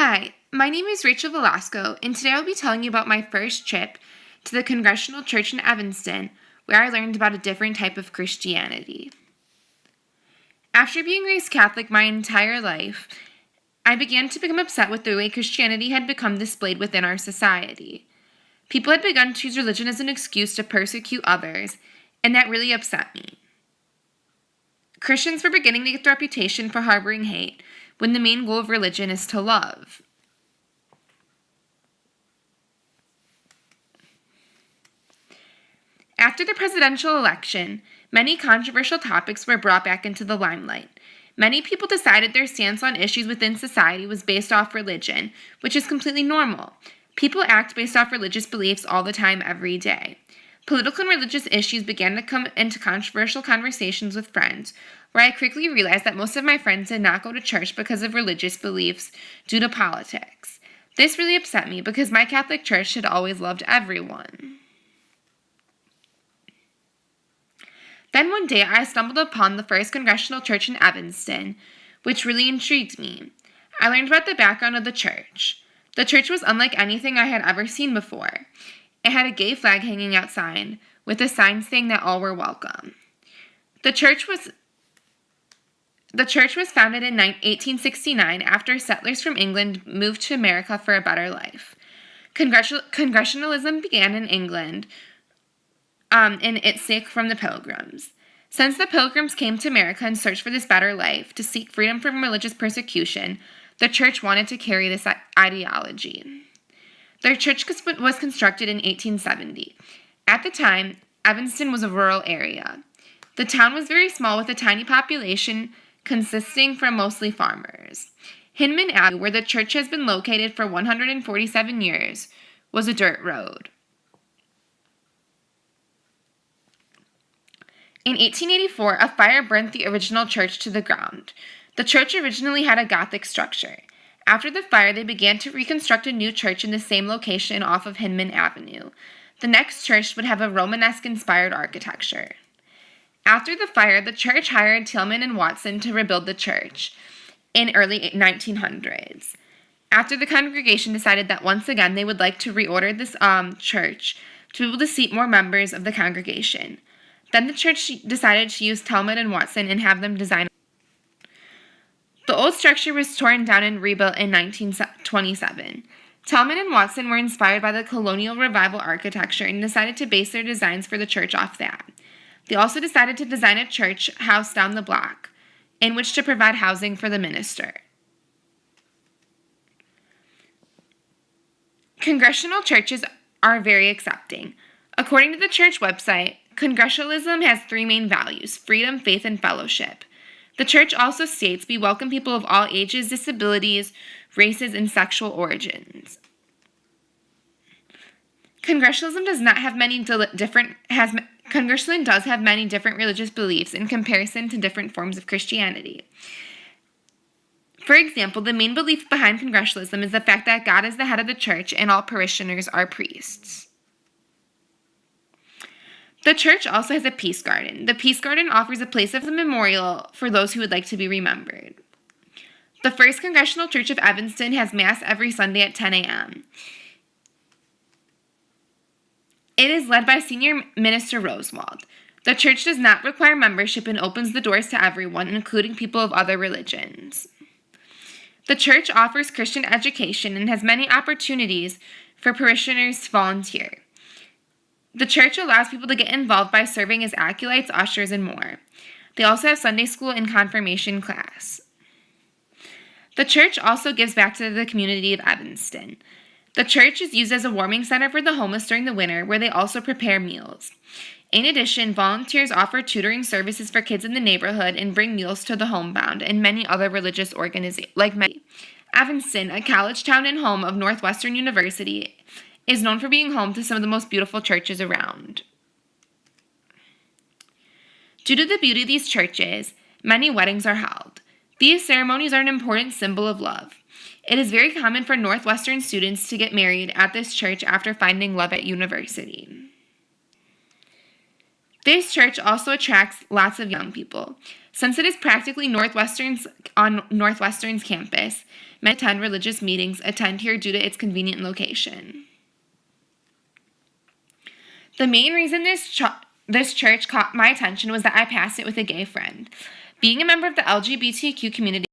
Hi, my name is Rachel Velasco, and today I'll be telling you about my first trip to the Congregational Church in Evanston, where I learned about a different type of Christianity. After being raised Catholic my entire life, I began to become upset with the way Christianity had become displayed within our society. People had begun to use religion as an excuse to persecute others, and that really upset me. Christians were beginning to get the reputation for harboring hate, when the main goal of religion is to love. After the presidential election, many controversial topics were brought back into the limelight. Many people decided their stance on issues within society was based off religion, which is completely normal. People act based off religious beliefs all the time, every day. Political and religious issues began to come into controversial conversations with friends, where I quickly realized that most of my friends did not go to church because of religious beliefs due to politics. This really upset me because my Catholic church had always loved everyone. Then one day I stumbled upon the First Congregational Church in Evanston, which really intrigued me. I learned about the background of the church. The church was unlike anything I had ever seen before. It had a gay flag hanging outside, with a sign saying that all were welcome. The church was founded in 1869 after settlers from England moved to America for a better life. Congregationalism began in England, in its sake from the Pilgrims. Since the Pilgrims came to America in search for this better life, to seek freedom from religious persecution, the church wanted to carry this ideology. Their church was constructed in 1870. At the time, Evanston was a rural area. The town was very small with a tiny population consisting from mostly farmers. Hinman Avenue, where the church has been located for 147 years, was a dirt road. In 1884, a fire burnt the original church to the ground. The church originally had a Gothic structure. After the fire, they began to reconstruct a new church in the same location off of Hinman Avenue. The next church would have a Romanesque-inspired architecture. After the fire, the church hired Tillman and Watson to rebuild the church in early 1900s. After the congregation decided that once again they would like to reorder this church to be able to seat more members of the congregation. Then the church decided to use Tillman and Watson and have them design. The old structure was torn down and rebuilt in 1927. Tillman and Watson were inspired by the colonial revival architecture and decided to base their designs for the church off that. They also decided to design a church house down the block, in which to provide housing for the minister. Congregational churches are very accepting. According to the church website, Congregationalism has three main values: freedom, faith, and fellowship. The church also states we welcome people of all ages, disabilities, races, and sexual origins. Congregationalism does have many different religious beliefs in comparison to different forms of Christianity. For example, the main belief behind Congregationalism is the fact that God is the head of the church and all parishioners are priests. The church also has a peace garden. The peace garden offers a place of memorial for those who would like to be remembered. The First Congregational Church of Evanston has Mass every Sunday at 10 a.m. It is led by Senior Minister Rosewald. The church does not require membership and opens the doors to everyone, including people of other religions. The church offers Christian education and has many opportunities for parishioners to volunteer. The church allows people to get involved by serving as acolytes, ushers, and more. They also have Sunday school and confirmation class. The church also gives back to the community of Evanston. The church is used as a warming center for the homeless during the winter, where they also prepare meals. In addition, volunteers offer tutoring services for kids in the neighborhood and bring meals to the homebound and many other religious organizations. Evanston, a college town and home of Northwestern University, is known for being home to some of the most beautiful churches around. Due to the beauty of these churches, many weddings are held. These ceremonies are an important symbol of love. It is very common for Northwestern students to get married at this church after finding love at university. This church also attracts lots of young people. Since it is practically on Northwestern's campus, many attend religious meetings attend here due to its convenient location. The main reason this church caught my attention was that I passed it with a gay friend. Being a member of the LGBTQ community